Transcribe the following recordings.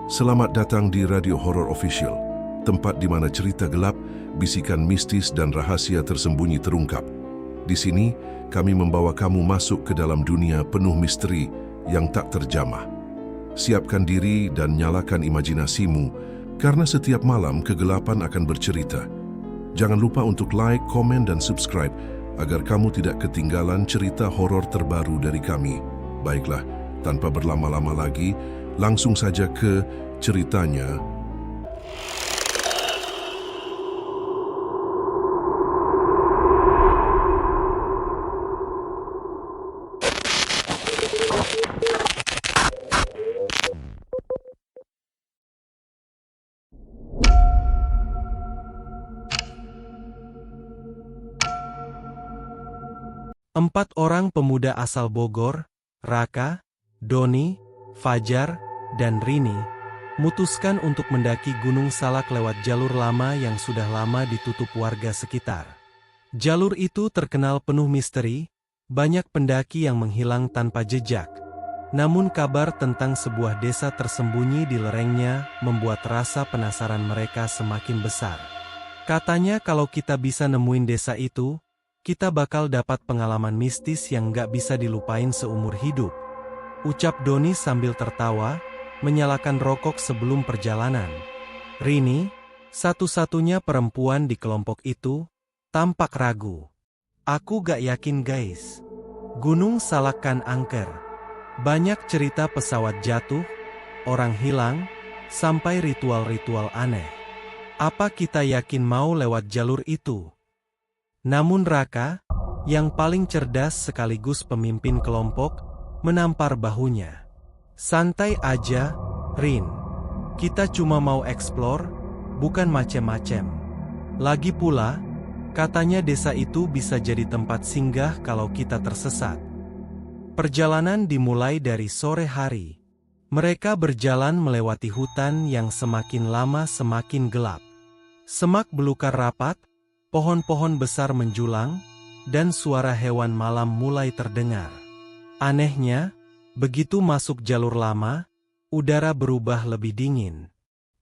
Selamat datang di Radio Horror Official, tempat di mana cerita gelap, bisikan mistis dan rahasia tersembunyi terungkap. Di sini, kami membawa kamu masuk ke dalam dunia penuh misteri yang tak terjamah. Siapkan diri dan nyalakan imajinasimu, karena setiap malam kegelapan akan bercerita. Jangan lupa untuk like, komen, dan subscribe agar kamu tidak ketinggalan cerita horor terbaru dari kami. Baiklah, tanpa berlama-lama lagi, langsung saja ke ceritanya. Empat orang pemuda asal Bogor, Raka, Doni, Fajar, dan Rini, mutuskan untuk mendaki Gunung Salak lewat jalur lama yang sudah lama ditutup warga sekitar. Jalur itu terkenal penuh misteri, banyak pendaki yang menghilang tanpa jejak. Namun kabar tentang sebuah desa tersembunyi di lerengnya membuat rasa penasaran mereka semakin besar. Katanya kalau kita bisa nemuin desa itu, kita bakal dapat pengalaman mistis yang gak bisa dilupain seumur hidup. Ucap Doni sambil tertawa, menyalakan rokok sebelum perjalanan. Rini, satu-satunya perempuan di kelompok itu, tampak ragu. Aku gak yakin guys. Gunung Salak kan angker. Banyak cerita pesawat jatuh, orang hilang, sampai ritual-ritual aneh. Apa kita yakin mau lewat jalur itu? Namun Raka, yang paling cerdas sekaligus pemimpin kelompok, menampar bahunya. Santai aja, Rin. Kita cuma mau eksplor, bukan macem-macem. Lagi pula, katanya desa itu bisa jadi tempat singgah kalau kita tersesat. Perjalanan dimulai dari sore hari. Mereka berjalan melewati hutan yang semakin lama semakin gelap. Semak belukar rapat, pohon-pohon besar menjulang, dan suara hewan malam mulai terdengar. Anehnya, begitu masuk jalur lama, udara berubah lebih dingin.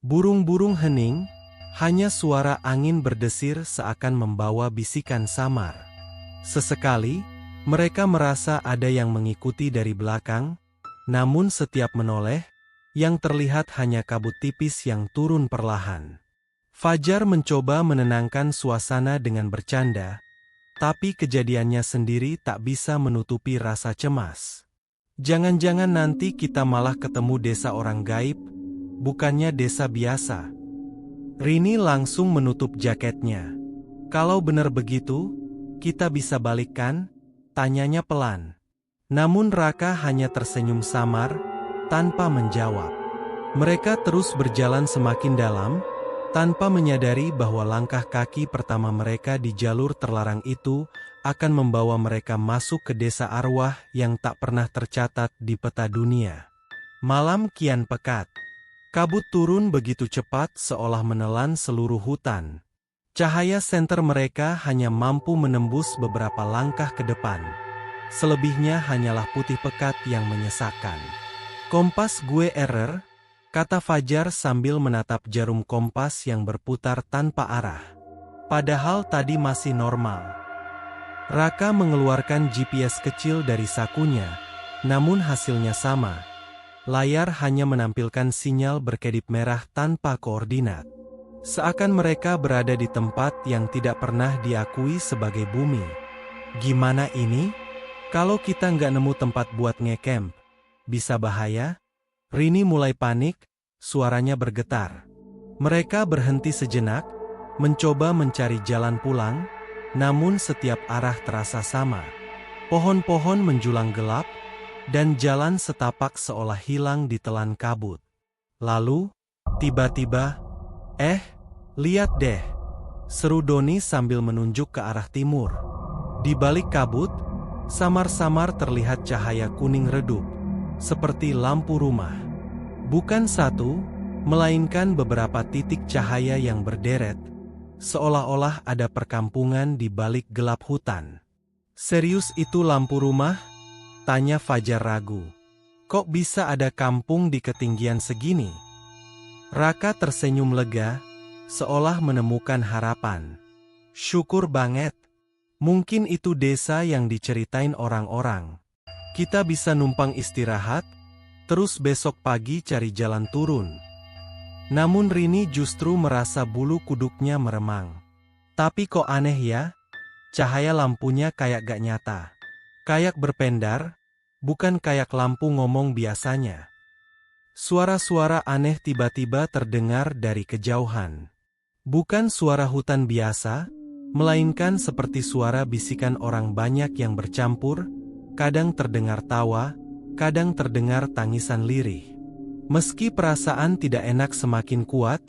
Burung-burung hening, hanya suara angin berdesir seakan membawa bisikan samar. Sesekali, mereka merasa ada yang mengikuti dari belakang, namun setiap menoleh, yang terlihat hanya kabut tipis yang turun perlahan. Fajar mencoba menenangkan suasana dengan bercanda, tapi kejadiannya sendiri tak bisa menutupi rasa cemas. Jangan-jangan nanti kita malah ketemu desa orang gaib, bukannya desa biasa. Rini langsung menutup jaketnya. Kalau benar begitu, kita bisa balik kan? Tanyanya pelan. Namun Raka hanya tersenyum samar, tanpa menjawab. Mereka terus berjalan semakin dalam, tanpa menyadari bahwa langkah kaki pertama mereka di jalur terlarang itu akan membawa mereka masuk ke desa arwah yang tak pernah tercatat di peta dunia. Malam kian pekat. Kabut turun begitu cepat seolah menelan seluruh hutan. Cahaya senter mereka hanya mampu menembus beberapa langkah ke depan. Selebihnya hanyalah putih pekat yang menyesakkan. Kompas gue error, kata Fajar sambil menatap jarum kompas yang berputar tanpa arah. Padahal tadi masih normal. Raka mengeluarkan GPS kecil dari sakunya, namun hasilnya sama. Layar hanya menampilkan sinyal berkedip merah tanpa koordinat. Seakan mereka berada di tempat yang tidak pernah diakui sebagai bumi. Gimana ini? Kalau kita nggak nemu tempat buat ngecamp, bisa bahaya? Rini mulai panik, suaranya bergetar. Mereka berhenti sejenak, mencoba mencari jalan pulang, namun setiap arah terasa sama. Pohon-pohon menjulang gelap, dan jalan setapak seolah hilang ditelan kabut. Lalu, tiba-tiba, lihat deh, seru Doni sambil menunjuk ke arah timur. Di balik kabut, samar-samar terlihat cahaya kuning redup, seperti lampu rumah. Bukan satu, melainkan beberapa titik cahaya yang berderet, seolah-olah ada perkampungan di balik gelap hutan. Serius itu lampu rumah? Tanya Fajar ragu. Kok bisa ada kampung di ketinggian segini? Raka tersenyum lega, seolah menemukan harapan. Syukur banget. Mungkin itu desa yang diceritain orang-orang. Kita bisa numpang istirahat, terus besok pagi cari jalan turun. Namun Rini justru merasa bulu kuduknya meremang. Tapi kok aneh ya? Cahaya lampunya kayak gak nyata. Kayak berpendar, bukan kayak lampu ngomong biasanya. Suara-suara aneh tiba-tiba terdengar dari kejauhan. Bukan suara hutan biasa, melainkan seperti suara bisikan orang banyak yang bercampur, kadang terdengar tawa, kadang terdengar tangisan lirih. Meski perasaan tidak enak semakin kuat,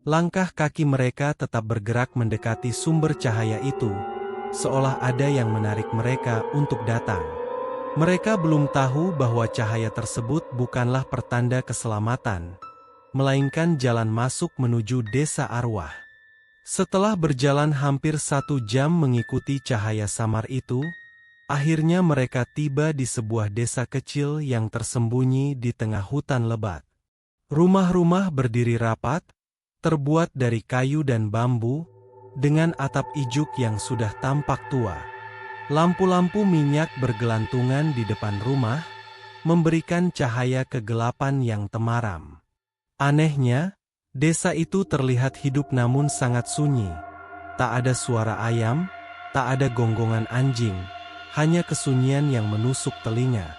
langkah kaki mereka tetap bergerak mendekati sumber cahaya itu, seolah ada yang menarik mereka untuk datang. Mereka belum tahu bahwa cahaya tersebut bukanlah pertanda keselamatan, melainkan jalan masuk menuju desa arwah. Setelah berjalan hampir 1 jam mengikuti cahaya samar itu, akhirnya mereka tiba di sebuah desa kecil yang tersembunyi di tengah hutan lebat. Rumah-rumah berdiri rapat, terbuat dari kayu dan bambu, dengan atap ijuk yang sudah tampak tua. Lampu-lampu minyak bergelantungan di depan rumah, memberikan cahaya kegelapan yang temaram. Anehnya, desa itu terlihat hidup namun sangat sunyi. Tak ada suara ayam, tak ada gonggongan anjing, hanya kesunyian yang menusuk telinga.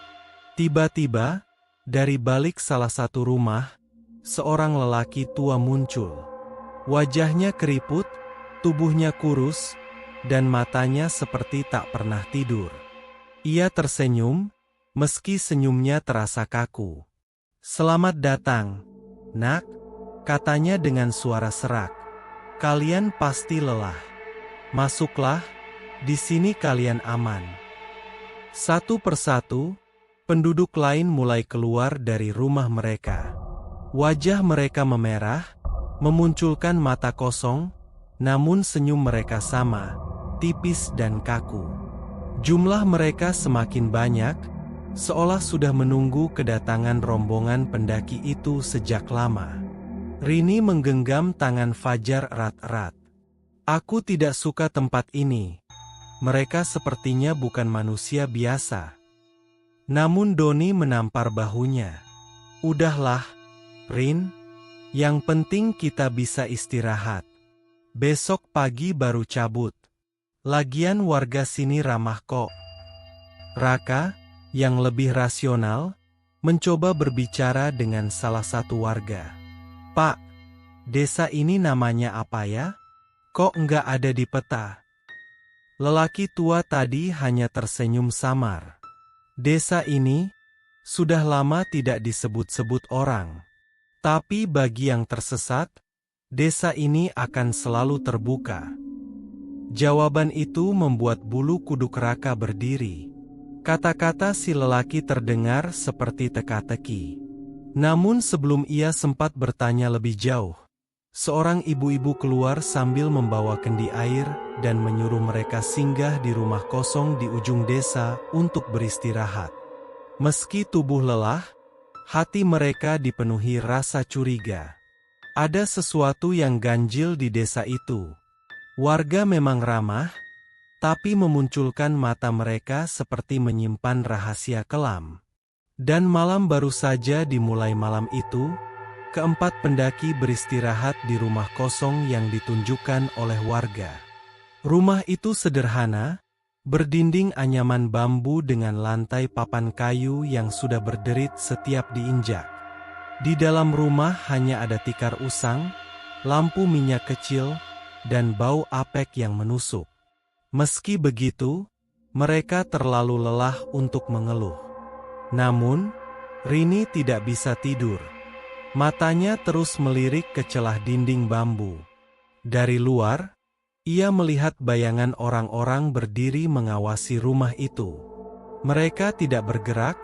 Tiba-tiba, dari balik salah satu rumah, seorang lelaki tua muncul. Wajahnya keriput, tubuhnya kurus, dan matanya seperti tak pernah tidur. Ia tersenyum, meski senyumnya terasa kaku. "Selamat datang, nak," katanya dengan suara serak. "Kalian pasti lelah. Masuklah, di sini kalian aman." Satu persatu, penduduk lain mulai keluar dari rumah mereka. Wajah mereka memerah, memunculkan mata kosong, namun senyum mereka sama, tipis dan kaku. Jumlah mereka semakin banyak, seolah sudah menunggu kedatangan rombongan pendaki itu sejak lama. Rini menggenggam tangan Fajar erat-erat. "Aku tidak suka tempat ini. Mereka sepertinya bukan manusia biasa." Namun Doni menampar bahunya. "Udahlah, Rin. Yang penting kita bisa istirahat. Besok pagi baru cabut. Lagian warga sini ramah kok." Raka, yang lebih rasional, mencoba berbicara dengan salah satu warga. "Pak, desa ini namanya apa ya? Kok nggak ada di peta?" Lelaki tua tadi hanya tersenyum samar. "Desa ini sudah lama tidak disebut-sebut orang. Tapi bagi yang tersesat, desa ini akan selalu terbuka." Jawaban itu membuat bulu kuduk Raka berdiri. Kata-kata si lelaki terdengar seperti teka-teki. Namun sebelum ia sempat bertanya lebih jauh, seorang ibu-ibu keluar sambil membawa kendi air dan menyuruh mereka singgah di rumah kosong di ujung desa untuk beristirahat. Meski tubuh lelah, hati mereka dipenuhi rasa curiga. Ada sesuatu yang ganjil di desa itu. Warga memang ramah, tapi memunculkan mata mereka seperti menyimpan rahasia kelam. Dan malam baru saja dimulai malam itu, keempat pendaki beristirahat di rumah kosong yang ditunjukkan oleh warga. Rumah itu sederhana, berdinding anyaman bambu dengan lantai papan kayu yang sudah berderit setiap diinjak. Di dalam rumah hanya ada tikar usang, lampu minyak kecil, dan bau apek yang menusuk. Meski begitu, mereka terlalu lelah untuk mengeluh. Namun, Rini tidak bisa tidur. Matanya terus melirik ke celah dinding bambu. Dari luar, ia melihat bayangan orang-orang berdiri mengawasi rumah itu. Mereka tidak bergerak,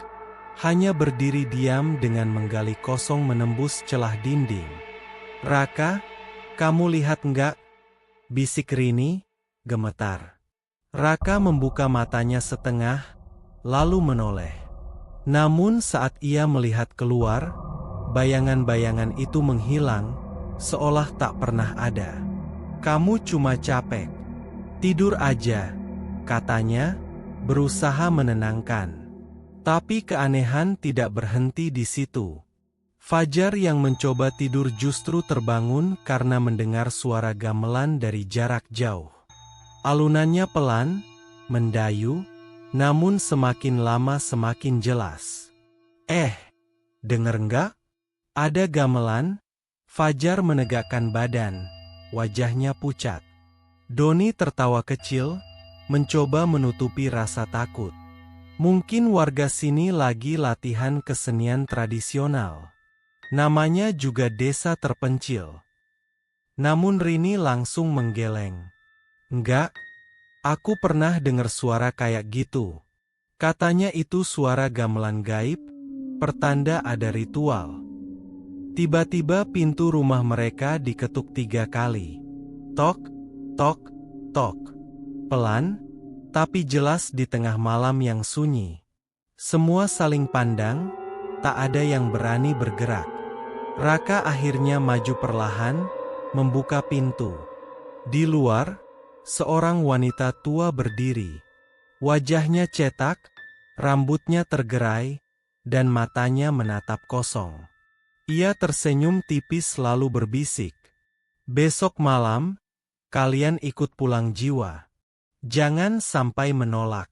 hanya berdiri diam dengan menggali kosong menembus celah dinding. "Raka, kamu lihat enggak?" bisik Rini, gemetar. Raka membuka matanya setengah, lalu menoleh. Namun saat ia melihat keluar, bayangan-bayangan itu menghilang, seolah tak pernah ada. "Kamu cuma capek. Tidur aja," katanya, berusaha menenangkan. Tapi keanehan tidak berhenti di situ. Fajar yang mencoba tidur justru terbangun karena mendengar suara gamelan dari jarak jauh. Alunannya pelan, mendayu, namun semakin lama semakin jelas. Denger nggak? Ada gamelan?" Fajar menegakkan badan, wajahnya pucat. Doni tertawa kecil, mencoba menutupi rasa takut. "Mungkin warga sini lagi latihan kesenian tradisional. Namanya juga desa terpencil." Namun Rini langsung menggeleng. "Enggak, aku pernah dengar suara kayak gitu. Katanya itu suara gamelan gaib, pertanda ada ritual." Tiba-tiba pintu rumah mereka diketuk 3 kali. Tok, tok, tok. Pelan, tapi jelas di tengah malam yang sunyi. Semua saling pandang, tak ada yang berani bergerak. Raka akhirnya maju perlahan, membuka pintu. Di luar, seorang wanita tua berdiri. Wajahnya cetak, rambutnya tergerai, dan matanya menatap kosong. Ia tersenyum tipis lalu berbisik, "Besok malam, kalian ikut pulang jiwa. Jangan sampai menolak."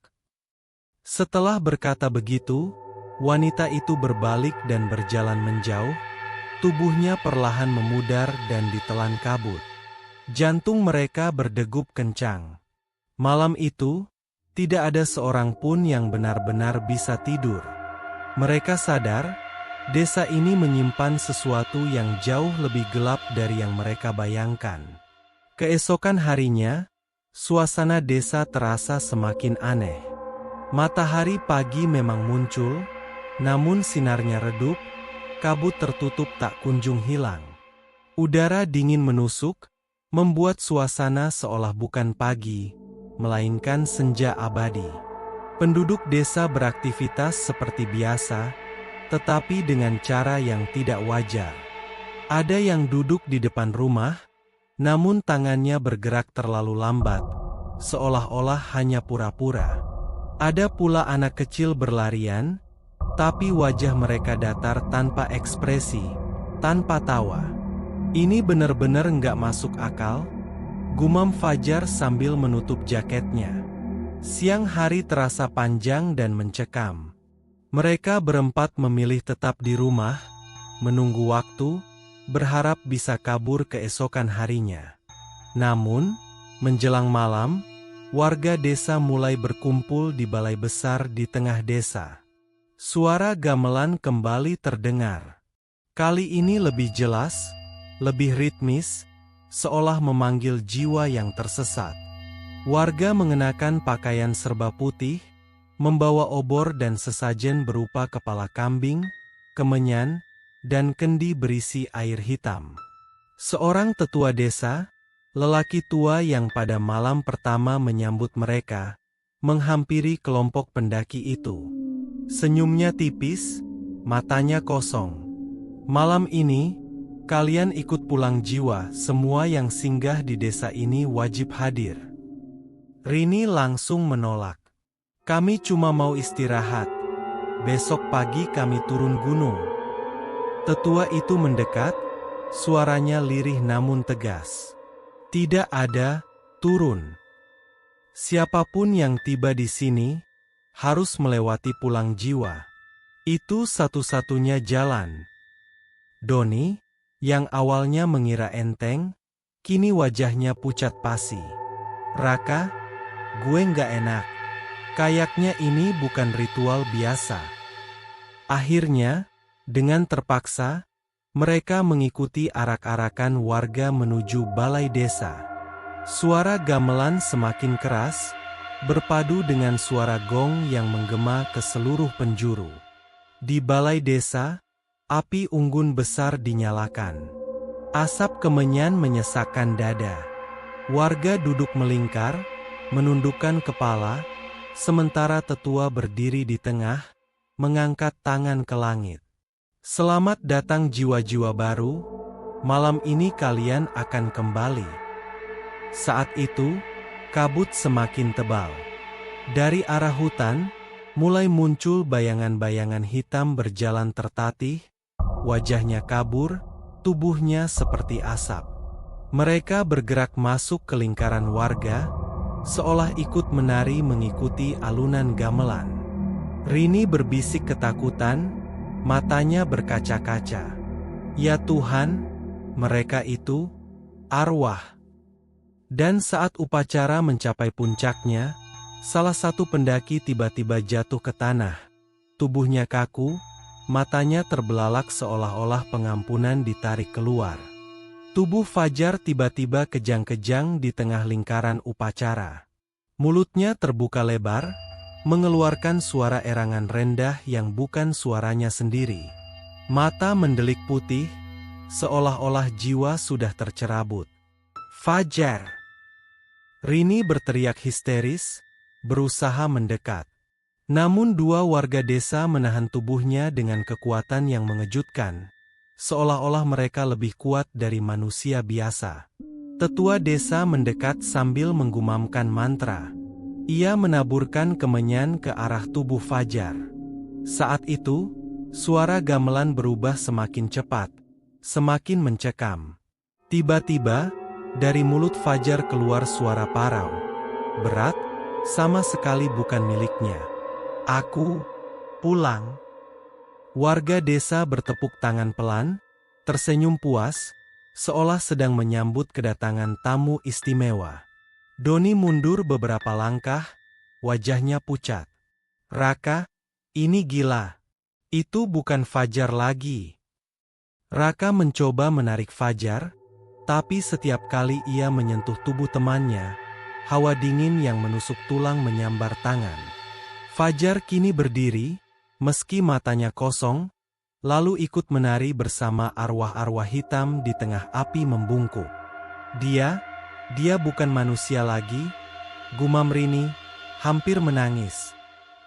Setelah berkata begitu, wanita itu berbalik dan berjalan menjauh, tubuhnya perlahan memudar dan ditelan kabut. Jantung mereka berdegup kencang. Malam itu, tidak ada seorang pun yang benar-benar bisa tidur. Mereka sadar, desa ini menyimpan sesuatu yang jauh lebih gelap dari yang mereka bayangkan. Keesokan harinya, suasana desa terasa semakin aneh. Matahari pagi memang muncul, namun sinarnya redup, kabut tertutup tak kunjung hilang. Udara dingin menusuk, membuat suasana seolah bukan pagi, melainkan senja abadi. Penduduk desa beraktivitas seperti biasa, tetapi dengan cara yang tidak wajar. Ada yang duduk di depan rumah, namun tangannya bergerak terlalu lambat, seolah-olah hanya pura-pura. Ada pula anak kecil berlarian, tapi wajah mereka datar tanpa ekspresi, tanpa tawa. "Ini benar-benar nggak masuk akal," gumam Fajar sambil menutup jaketnya. Siang hari terasa panjang dan mencekam. Mereka berempat memilih tetap di rumah, menunggu waktu, berharap bisa kabur keesokan harinya. Namun, menjelang malam, warga desa mulai berkumpul di balai besar di tengah desa. Suara gamelan kembali terdengar. Kali ini lebih jelas, lebih ritmis, seolah memanggil jiwa yang tersesat. Warga mengenakan pakaian serba putih, membawa obor dan sesajen berupa kepala kambing, kemenyan, dan kendi berisi air hitam. Seorang tetua desa, lelaki tua yang pada malam pertama menyambut mereka, menghampiri kelompok pendaki itu. Senyumnya tipis, matanya kosong. "Malam ini, kalian ikut pulang jiwa, semua yang singgah di desa ini wajib hadir." Rini langsung menolak. "Kami cuma mau istirahat. Besok pagi kami turun gunung." Tetua itu mendekat, suaranya lirih namun tegas. "Tidak ada turun. Siapapun yang tiba di sini, harus melewati pulang jiwa. Itu satu-satunya jalan." Doni, yang awalnya mengira enteng, kini wajahnya pucat pasi. "Raka, gue nggak enak. Kayaknya ini bukan ritual biasa." Akhirnya, dengan terpaksa, mereka mengikuti arak-arakan warga menuju balai desa. Suara gamelan semakin keras, berpadu dengan suara gong yang menggema ke seluruh penjuru. Di balai desa, api unggun besar dinyalakan. Asap kemenyan menyesakkan dada. Warga duduk melingkar, menundukkan kepala, sementara tetua berdiri di tengah, mengangkat tangan ke langit. Selamat datang jiwa-jiwa baru, malam ini kalian akan kembali. Saat itu, kabut semakin tebal. Dari arah hutan, mulai muncul bayangan-bayangan hitam berjalan tertatih, wajahnya kabur, tubuhnya seperti asap. Mereka bergerak masuk ke lingkaran warga, seolah ikut menari mengikuti alunan gamelan. Rini berbisik ketakutan, matanya berkaca-kaca. Ya Tuhan, mereka itu arwah. Dan saat upacara mencapai puncaknya, salah satu pendaki tiba-tiba jatuh ke tanah. Tubuhnya kaku, matanya terbelalak seolah-olah pengampunan ditarik keluar. Tubuh Fajar tiba-tiba kejang-kejang di tengah lingkaran upacara. Mulutnya terbuka lebar, mengeluarkan suara erangan rendah yang bukan suaranya sendiri. Mata mendelik putih, seolah-olah jiwa sudah tercerabut. Fajar! Rini berteriak histeris, berusaha mendekat. Namun dua warga desa menahan tubuhnya dengan kekuatan yang mengejutkan, seolah-olah mereka lebih kuat dari manusia biasa. Tetua desa mendekat sambil menggumamkan mantra. Ia menaburkan kemenyan ke arah tubuh Fajar. Saat itu, suara gamelan berubah semakin cepat, semakin mencekam. Tiba-tiba, dari mulut Fajar keluar suara parau. Berat, sama sekali bukan miliknya. Aku pulang. Warga desa bertepuk tangan pelan, tersenyum puas, seolah sedang menyambut kedatangan tamu istimewa. Doni mundur beberapa langkah, wajahnya pucat. Raka, ini gila. Itu bukan Fajar lagi. Raka mencoba menarik Fajar, tapi setiap kali ia menyentuh tubuh temannya, hawa dingin yang menusuk tulang menyambar tangan. Fajar kini berdiri, meski matanya kosong, lalu ikut menari bersama arwah-arwah hitam di tengah api membungkuk. Dia bukan manusia lagi, gumam Rini, hampir menangis.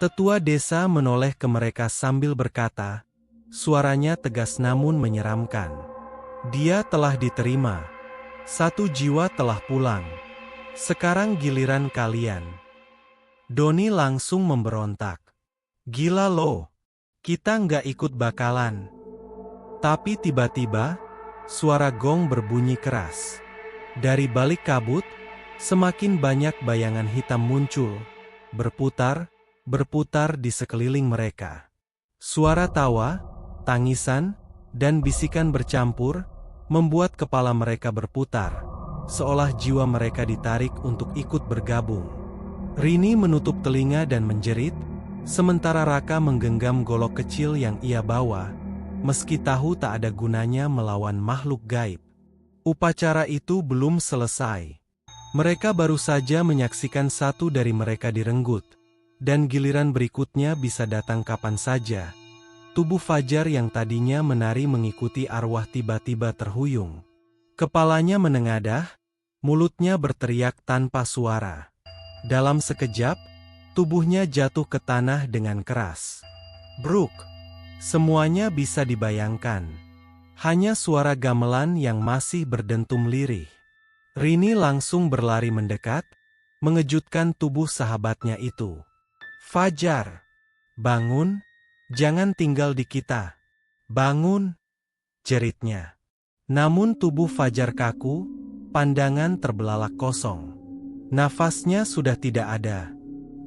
Tetua desa menoleh ke mereka sambil berkata, suaranya tegas namun menyeramkan. Dia telah diterima. Satu jiwa telah pulang. Sekarang giliran kalian. Doni langsung memberontak. Gila lo, kita nggak ikut bakalan. Tapi tiba-tiba, suara gong berbunyi keras. Dari balik kabut, semakin banyak bayangan hitam muncul, berputar di sekeliling mereka. Suara tawa, tangisan, dan bisikan bercampur, membuat kepala mereka berputar, seolah jiwa mereka ditarik untuk ikut bergabung. Rini menutup telinga dan menjerit, sementara Raka menggenggam golok kecil yang ia bawa, meski tahu tak ada gunanya melawan makhluk gaib. Upacara itu belum selesai. Mereka baru saja menyaksikan satu dari mereka direnggut, dan giliran berikutnya bisa datang kapan saja. Tubuh Fajar yang tadinya menari mengikuti arwah tiba-tiba terhuyung. Kepalanya menengadah, mulutnya berteriak tanpa suara. Dalam sekejap, tubuhnya jatuh ke tanah dengan keras. Bruk! Semuanya bisa dibayangkan. Hanya suara gamelan yang masih berdentum lirih. Rini langsung berlari mendekat, mengejutkan tubuh sahabatnya itu. Fajar! Bangun! Jangan tinggal di kita. Bangun! Jeritnya. Namun tubuh Fajar kaku, pandangan terbelalak kosong. Nafasnya sudah tidak ada.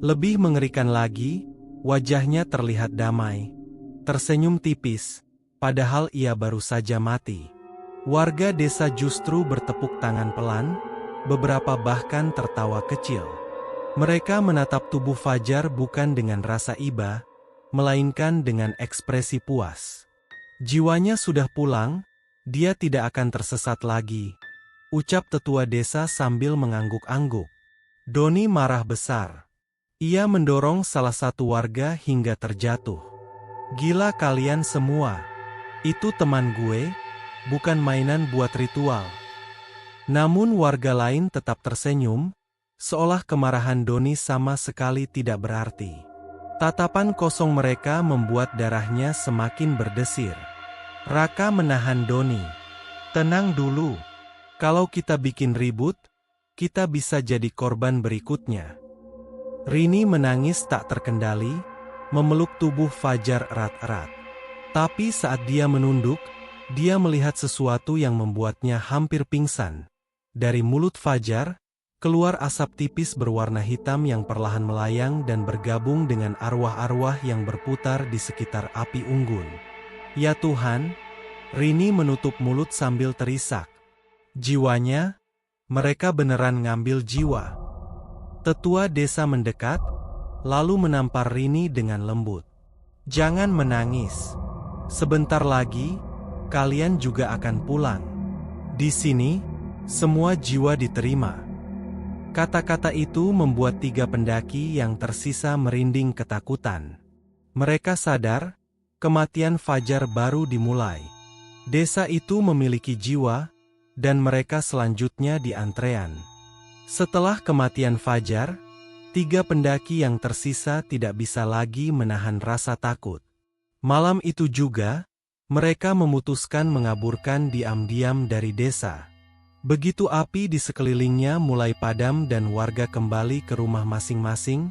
Lebih mengerikan lagi, wajahnya terlihat damai. Tersenyum tipis, padahal ia baru saja mati. Warga desa justru bertepuk tangan pelan, beberapa bahkan tertawa kecil. Mereka menatap tubuh Fajar bukan dengan rasa iba, melainkan dengan ekspresi puas. Jiwanya sudah pulang, dia tidak akan tersesat lagi, ucap tetua desa sambil mengangguk-angguk. Doni marah besar. Ia mendorong salah satu warga hingga terjatuh. Gila kalian semua. Itu teman gue, bukan mainan buat ritual. Namun warga lain tetap tersenyum, seolah kemarahan Doni sama sekali tidak berarti. Tatapan kosong mereka membuat darahnya semakin berdesir. Raka menahan Doni. Tenang dulu. Kalau kita bikin ribut, kita bisa jadi korban berikutnya. Rini menangis tak terkendali, memeluk tubuh Fajar erat-erat. Tapi saat dia menunduk, dia melihat sesuatu yang membuatnya hampir pingsan. Dari mulut Fajar, keluar asap tipis berwarna hitam yang perlahan melayang dan bergabung dengan arwah-arwah yang berputar di sekitar api unggun. Ya Tuhan, Rini menutup mulut sambil terisak. Jiwanya, mereka beneran ngambil jiwa. Tetua desa mendekat, lalu menampar Rini dengan lembut. Jangan menangis. Sebentar lagi, kalian juga akan pulang. Di sini, semua jiwa diterima. Kata-kata itu membuat 3 pendaki yang tersisa merinding ketakutan. Mereka sadar, kematian Fajar baru dimulai. Desa itu memiliki jiwa, dan mereka selanjutnya di antrean. Setelah kematian Fajar, 3 pendaki yang tersisa tidak bisa lagi menahan rasa takut. Malam itu juga, mereka memutuskan mengaburkan diam-diam dari desa. Begitu api di sekelilingnya mulai padam dan warga kembali ke rumah masing-masing,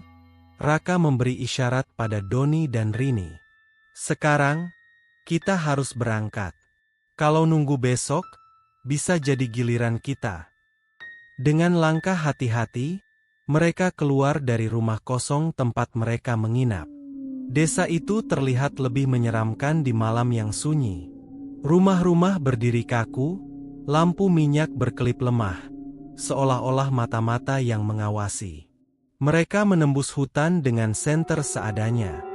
Raka memberi isyarat pada Doni dan Rini. Sekarang, kita harus berangkat. Kalau nunggu besok, bisa jadi giliran kita. Dengan langkah hati-hati, mereka keluar dari rumah kosong tempat mereka menginap. Desa itu terlihat lebih menyeramkan di malam yang sunyi. Rumah-rumah berdiri kaku, lampu minyak berkelip lemah, seolah-olah mata-mata yang mengawasi. Mereka menembus hutan dengan senter seadanya.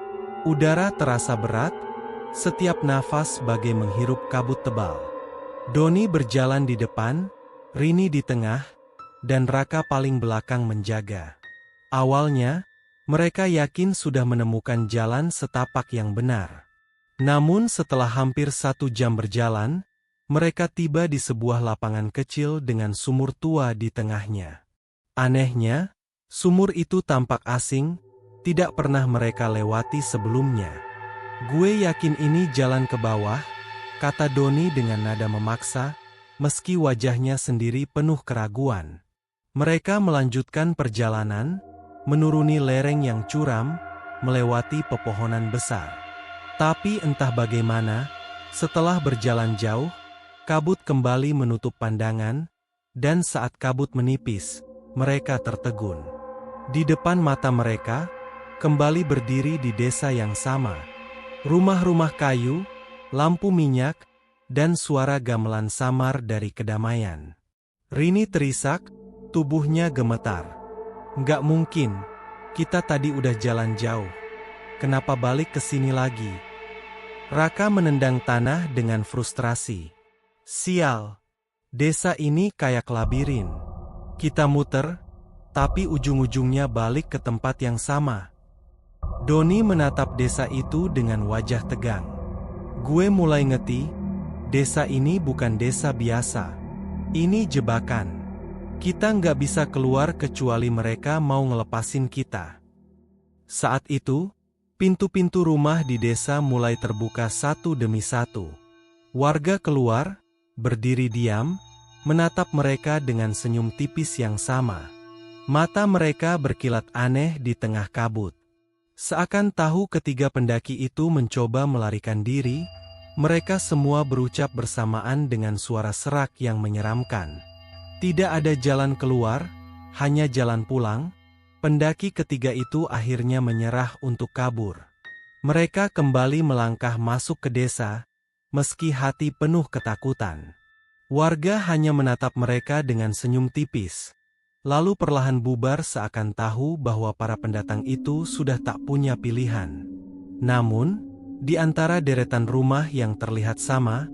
Udara terasa berat, setiap nafas bagai menghirup kabut tebal. Doni berjalan di depan, Rini di tengah, dan Raka paling belakang menjaga. Awalnya, mereka yakin sudah menemukan jalan setapak yang benar. Namun setelah hampir 1 jam berjalan, mereka tiba di sebuah lapangan kecil dengan sumur tua di tengahnya. Anehnya, sumur itu tampak asing, tidak pernah mereka lewati sebelumnya. Gue yakin ini jalan ke bawah, kata Doni dengan nada memaksa, meski wajahnya sendiri penuh keraguan. Mereka melanjutkan perjalanan, menuruni lereng yang curam, melewati pepohonan besar. Tapi entah bagaimana, setelah berjalan jauh, kabut kembali menutup pandangan, dan saat kabut menipis, mereka tertegun. Di depan mata mereka, kembali berdiri di desa yang sama. Rumah-rumah kayu, lampu minyak, dan suara gamelan samar dari kedamaian. Rini terisak, tubuhnya gemetar. Nggak mungkin, kita tadi udah jalan jauh. Kenapa balik ke sini lagi? Raka menendang tanah dengan frustrasi. Sial, desa ini kayak labirin. Kita muter, tapi ujung-ujungnya balik ke tempat yang sama. Doni menatap desa itu dengan wajah tegang. Gue mulai ngerti, desa ini bukan desa biasa. Ini jebakan. Kita nggak bisa keluar kecuali mereka mau ngelepasin kita. Saat itu, pintu-pintu rumah di desa mulai terbuka satu demi satu. Warga keluar, berdiri diam, menatap mereka dengan senyum tipis yang sama. Mata mereka berkilat aneh di tengah kabut. Seakan tahu ketiga pendaki itu mencoba melarikan diri, mereka semua berucap bersamaan dengan suara serak yang menyeramkan. Tidak ada jalan keluar, hanya jalan pulang. Pendaki ketiga itu akhirnya menyerah untuk kabur. Mereka kembali melangkah masuk ke desa, meski hati penuh ketakutan. Warga hanya menatap mereka dengan senyum tipis. Lalu perlahan bubar seakan tahu bahwa para pendatang itu sudah tak punya pilihan. Namun, di antara deretan rumah yang terlihat sama,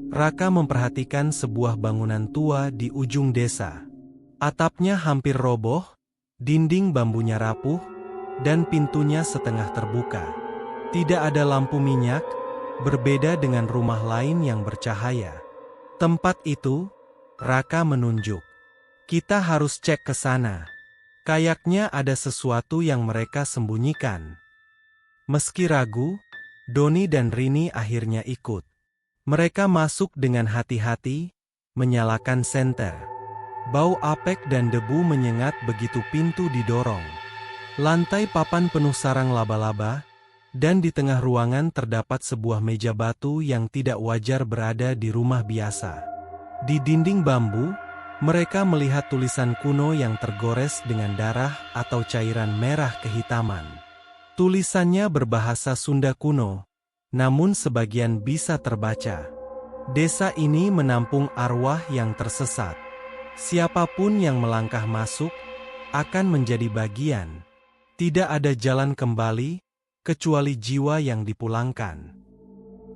Raka memperhatikan sebuah bangunan tua di ujung desa. Atapnya hampir roboh, dinding bambunya rapuh, dan pintunya setengah terbuka. Tidak ada lampu minyak, berbeda dengan rumah lain yang bercahaya. Tempat itu, Raka menunjuk. Kita harus cek ke sana. Kayaknya ada sesuatu yang mereka sembunyikan. Meski ragu, Doni dan Rini akhirnya ikut. Mereka masuk dengan hati-hati, menyalakan senter. Bau apek dan debu menyengat begitu pintu didorong. Lantai papan penuh sarang laba-laba, dan di tengah ruangan terdapat sebuah meja batu yang tidak wajar berada di rumah biasa. Di dinding bambu, mereka melihat tulisan kuno yang tergores dengan darah atau cairan merah kehitaman. Tulisannya berbahasa Sunda kuno, namun sebagian bisa terbaca. Desa ini menampung arwah yang tersesat. Siapapun yang melangkah masuk akan menjadi bagian. Tidak ada jalan kembali, kecuali jiwa yang dipulangkan.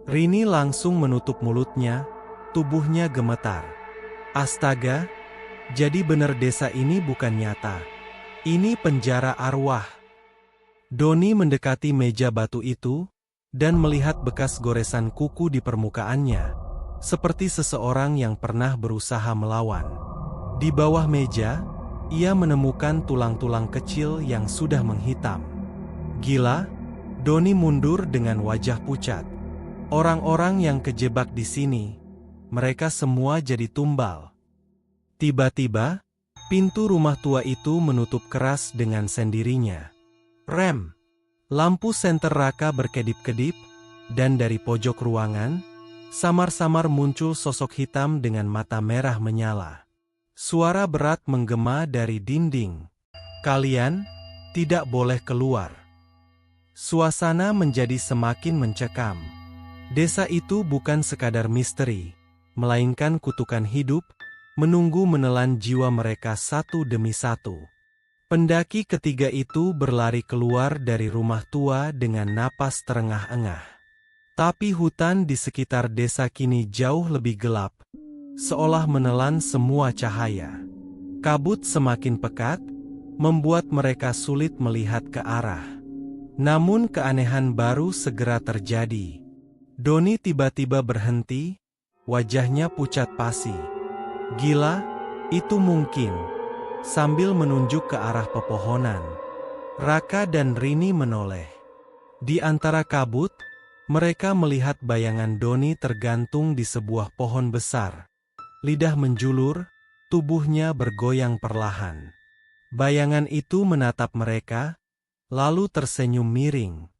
Rini langsung menutup mulutnya, tubuhnya gemetar. Astaga, jadi benar desa ini bukan nyata. Ini penjara arwah. Doni mendekati meja batu itu, dan melihat bekas goresan kuku di permukaannya, seperti seseorang yang pernah berusaha melawan. Di bawah meja, ia menemukan tulang-tulang kecil yang sudah menghitam. Gila, Doni mundur dengan wajah pucat. Orang-orang yang kejebak di sini, mereka semua jadi tumbal. Tiba-tiba, pintu rumah tua itu menutup keras dengan sendirinya. Rem. Lampu senter Raka berkedip-kedip, dan dari pojok ruangan, samar-samar muncul sosok hitam dengan mata merah menyala. Suara berat menggema dari dinding. Kalian tidak boleh keluar. Suasana menjadi semakin mencekam. Desa itu bukan sekadar misteri, melainkan kutukan hidup, menunggu menelan jiwa mereka satu demi satu. Pendaki ketiga itu berlari keluar dari rumah tua dengan napas terengah-engah. Tapi hutan di sekitar desa kini jauh lebih gelap, seolah menelan semua cahaya. Kabut semakin pekat, membuat mereka sulit melihat ke arah. Namun keanehan baru segera terjadi. Doni tiba-tiba berhenti, wajahnya pucat pasi. Gila, itu mungkin. Sambil menunjuk ke arah pepohonan, Raka dan Rini menoleh. Di antara kabut, mereka melihat bayangan Doni tergantung di sebuah pohon besar. Lidah menjulur, tubuhnya bergoyang perlahan. Bayangan itu menatap mereka, lalu tersenyum miring.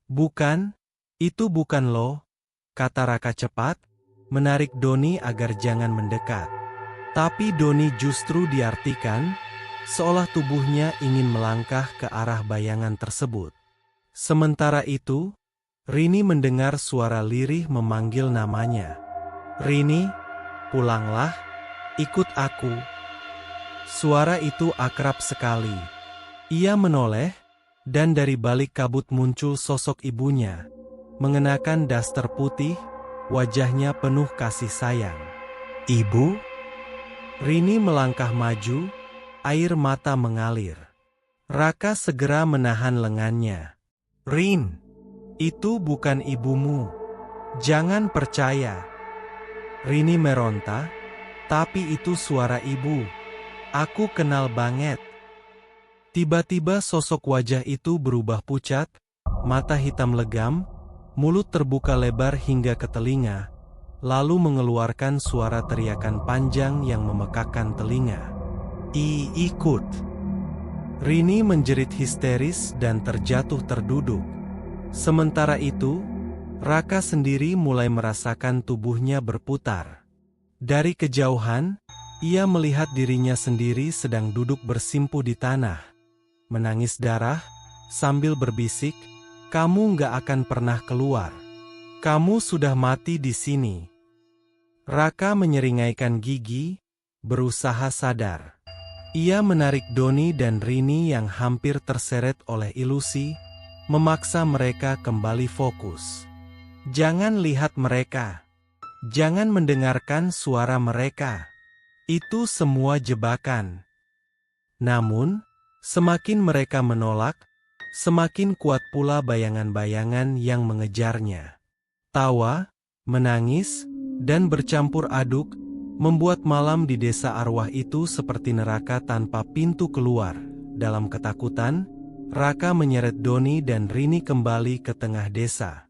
"Bukan, itu bukan lo," kata Raka cepat, menarik Doni agar jangan mendekat. Tapi Doni justru diartikan, seolah tubuhnya ingin melangkah ke arah bayangan tersebut. Sementara itu, Rini mendengar suara lirih memanggil namanya. "Rini, pulanglah, ikut aku." Suara itu akrab sekali. Ia menoleh, dan dari balik kabut muncul sosok ibunya, mengenakan daster putih, wajahnya penuh kasih sayang. "Ibu?" Rini melangkah maju, air mata mengalir. Raka segera menahan lengannya. "Rin, itu bukan ibumu. Jangan percaya." Rini meronta, "Tapi itu suara ibu. Aku kenal banget." Tiba-tiba sosok wajah itu berubah pucat, mata hitam legam, mulut terbuka lebar hingga ke telinga, lalu mengeluarkan suara teriakan panjang yang memekakkan telinga. Ikut." Rini menjerit histeris dan terjatuh terduduk. Sementara itu, Raka sendiri mulai merasakan tubuhnya berputar. Dari kejauhan, ia melihat dirinya sendiri sedang duduk bersimpuh di tanah, menangis darah, sambil berbisik, "Kamu nggak akan pernah keluar. Kamu sudah mati di sini." Raka menyeringaikan gigi, berusaha sadar. Ia menarik Doni dan Rini yang hampir terseret oleh ilusi, memaksa mereka kembali fokus. Jangan lihat mereka. Jangan mendengarkan suara mereka. Itu semua jebakan. Namun, semakin mereka menolak, semakin kuat pula bayangan-bayangan yang mengejarnya. Tawa, menangis, dan bercampur aduk, membuat malam di desa arwah itu seperti neraka tanpa pintu keluar. Dalam ketakutan, Raka menyeret Doni dan Rini kembali ke tengah desa.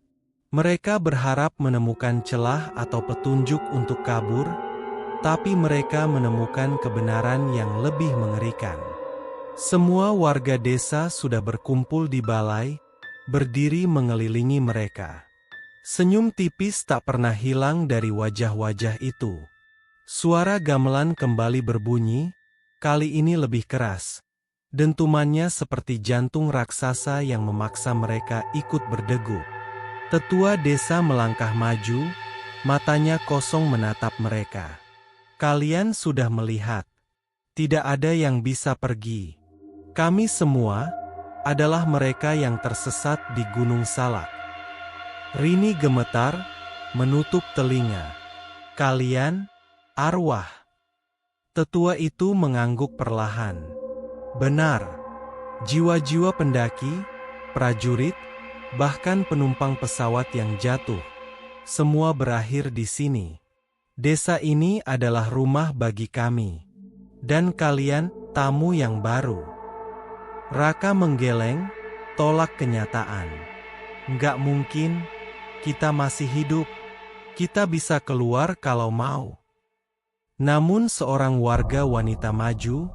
Mereka berharap menemukan celah atau petunjuk untuk kabur, tapi mereka menemukan kebenaran yang lebih mengerikan. Semua warga desa sudah berkumpul di balai, berdiri mengelilingi mereka. Senyum tipis tak pernah hilang dari wajah-wajah itu. Suara gamelan kembali berbunyi, kali ini lebih keras. Dentumannya seperti jantung raksasa yang memaksa mereka ikut berdegup. Tetua desa melangkah maju, matanya kosong menatap mereka. Kalian sudah melihat. Tidak ada yang bisa pergi. Kami semua adalah mereka yang tersesat di Gunung Salak. Rini gemetar, menutup telinga. Kalian, arwah. Tetua itu mengangguk perlahan. Benar, jiwa-jiwa pendaki, prajurit, bahkan penumpang pesawat yang jatuh, semua berakhir di sini. Desa ini adalah rumah bagi kami. Dan kalian, tamu yang baru. Raka menggeleng, tolak kenyataan. Nggak mungkin, kita masih hidup. Kita bisa keluar kalau mau. Namun seorang warga wanita maju,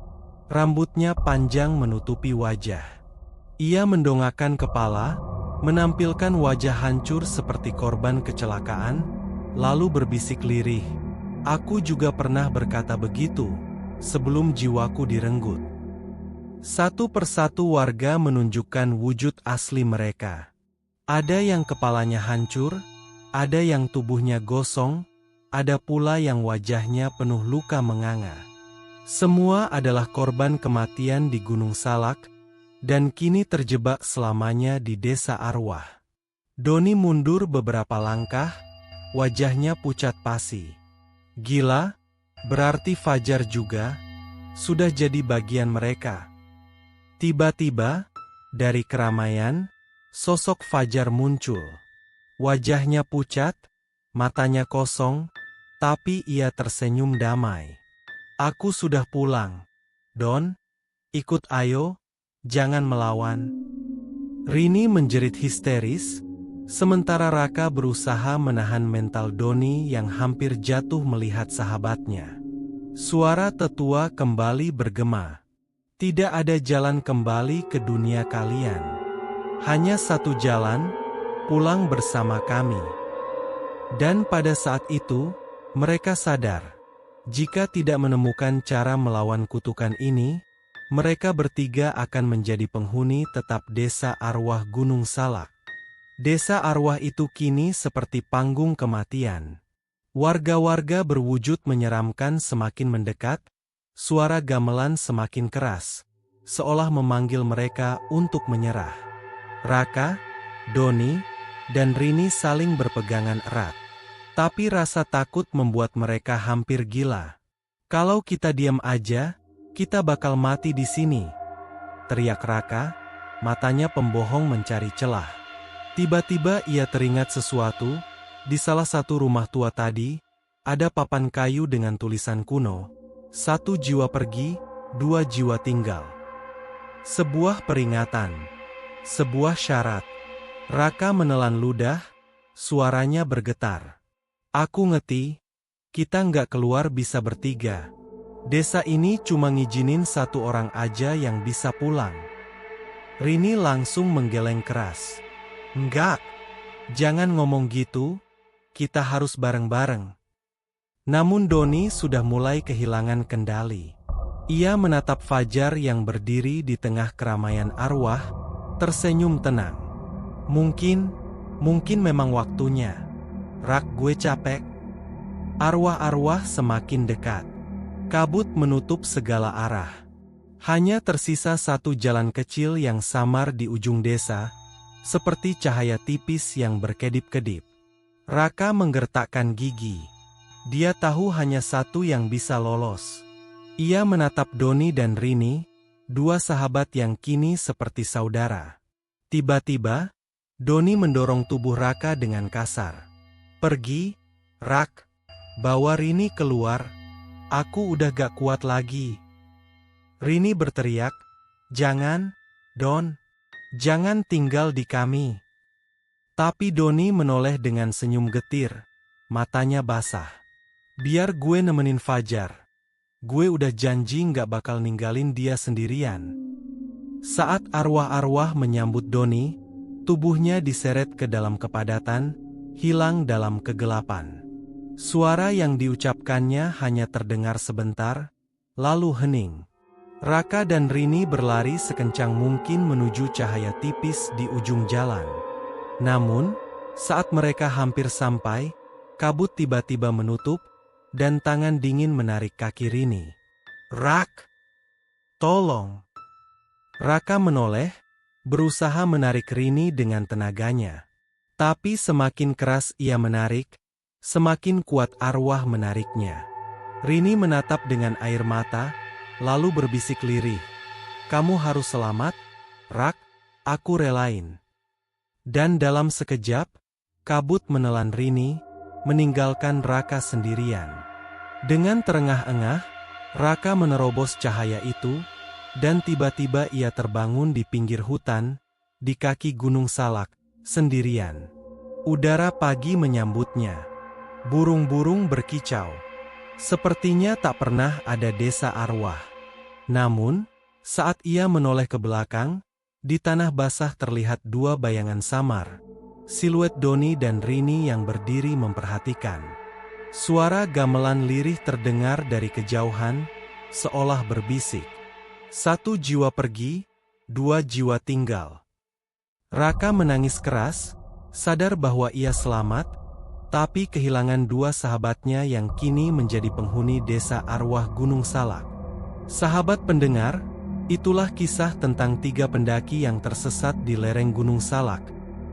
rambutnya panjang menutupi wajah. Ia mendongakkan kepala, menampilkan wajah hancur seperti korban kecelakaan, lalu berbisik lirih. Aku juga pernah berkata begitu, sebelum jiwaku direnggut. Satu persatu warga menunjukkan wujud asli mereka. Ada yang kepalanya hancur, ada yang tubuhnya gosong, ada pula yang wajahnya penuh luka menganga. Semua adalah korban kematian di Gunung Salak, dan kini terjebak selamanya di desa arwah. Doni mundur beberapa langkah, wajahnya pucat pasi. Gila, berarti Fajar juga sudah jadi bagian mereka. Tiba-tiba, dari keramaian, sosok Fajar muncul. Wajahnya pucat, matanya kosong, tapi ia tersenyum damai. Aku sudah pulang. Don, ikut ayo. Jangan melawan. Rini menjerit histeris, sementara Raka berusaha menahan mental Doni yang hampir jatuh melihat sahabatnya. Suara tetua kembali bergema. Tidak ada jalan kembali ke dunia kalian. Hanya satu jalan, pulang bersama kami. Dan pada saat itu, mereka sadar, jika tidak menemukan cara melawan kutukan ini, mereka bertiga akan menjadi penghuni tetap desa arwah Gunung Salak. Desa arwah itu kini seperti panggung kematian. Warga-warga berwujud menyeramkan semakin mendekat, suara gamelan semakin keras, seolah memanggil mereka untuk menyerah. Raka, Doni, dan Rini saling berpegangan erat. Tapi rasa takut membuat mereka hampir gila. Kalau kita diam aja, kita bakal mati di sini, teriak Raka, matanya pembohong mencari celah. Tiba-tiba ia teringat sesuatu, di salah satu rumah tua tadi, ada papan kayu dengan tulisan kuno, 1 jiwa pergi, 2 jiwa tinggal. Sebuah peringatan, sebuah syarat. Raka menelan ludah, suaranya bergetar. Aku ngerti, kita nggak keluar bisa bertiga. Desa ini cuma ngizinin 1 orang aja yang bisa pulang. Rini langsung menggeleng keras. Enggak, jangan ngomong gitu, kita harus bareng-bareng. Namun Doni sudah mulai kehilangan kendali. Ia menatap Fajar yang berdiri di tengah keramaian arwah, tersenyum tenang. Mungkin memang waktunya. Rak, gue capek. Arwah-arwah semakin dekat. Kabut menutup segala arah. Hanya tersisa 1 jalan kecil yang samar di ujung desa, seperti cahaya tipis yang berkedip-kedip. Raka menggertakkan gigi. Dia tahu hanya 1 yang bisa lolos. Ia menatap Doni dan Rini, 2 sahabat yang kini seperti saudara. Tiba-tiba, Doni mendorong tubuh Raka dengan kasar. Pergi, Rak, bawa Rini keluar. Aku udah gak kuat lagi. Rini berteriak, jangan, Don, jangan tinggal di kami. Tapi Doni menoleh dengan senyum getir, matanya basah. Biar gue nemenin Fajar. Gue udah janji nggak bakal ninggalin dia sendirian. Saat arwah-arwah menyambut Doni, tubuhnya diseret ke dalam kepadatan, hilang dalam kegelapan. Suara yang diucapkannya hanya terdengar sebentar, lalu hening. Raka dan Rini berlari sekencang mungkin menuju cahaya tipis di ujung jalan. Namun, saat mereka hampir sampai, kabut tiba-tiba menutup, dan tangan dingin menarik kaki Rini. "Rak! Tolong!" Raka menoleh, berusaha menarik Rini dengan tenaganya. Tapi semakin keras ia menarik, semakin kuat arwah menariknya. Rini menatap dengan air mata, lalu berbisik lirih. "Kamu harus selamat, Rak, aku relain." Dan dalam sekejap, kabut menelan Rini, meninggalkan Raka sendirian. Dengan terengah-engah, Raka menerobos cahaya itu, dan tiba-tiba ia terbangun di pinggir hutan, di kaki Gunung Salak, sendirian. Udara pagi menyambutnya. Burung-burung berkicau. Sepertinya tak pernah ada desa arwah. Namun, saat ia menoleh ke belakang, di tanah basah terlihat dua bayangan samar. Siluet Doni dan Rini yang berdiri memperhatikan. Suara gamelan lirih terdengar dari kejauhan, seolah berbisik. "Satu jiwa pergi, dua jiwa tinggal." Raka menangis keras, sadar bahwa ia selamat, tapi kehilangan dua sahabatnya yang kini menjadi penghuni desa arwah Gunung Salak. Sahabat pendengar, itulah kisah tentang 3 pendaki yang tersesat di lereng Gunung Salak,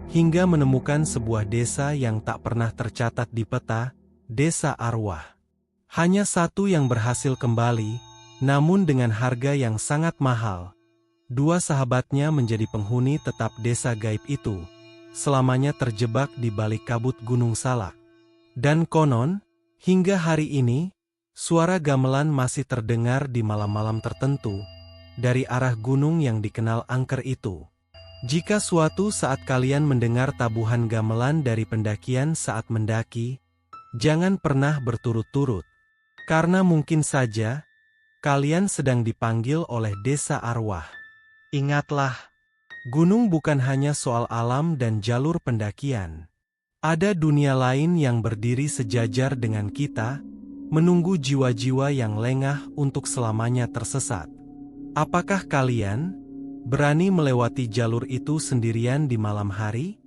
hingga menemukan sebuah desa yang tak pernah tercatat di peta, Desa Arwah. Hanya satu yang berhasil kembali, namun dengan harga yang sangat mahal. 2 sahabatnya menjadi penghuni tetap desa gaib itu, selamanya terjebak di balik kabut Gunung Salak. Dan konon, hingga hari ini, suara gamelan masih terdengar di malam-malam tertentu, dari arah gunung yang dikenal angker itu. Jika suatu saat kalian mendengar tabuhan gamelan dari pendakian saat mendaki, jangan pernah berturut-turut, karena mungkin saja kalian sedang dipanggil oleh desa arwah. Ingatlah, gunung bukan hanya soal alam dan jalur pendakian. Ada dunia lain yang berdiri sejajar dengan kita, menunggu jiwa-jiwa yang lengah untuk selamanya tersesat. Apakah kalian berani melewati jalur itu sendirian di malam hari?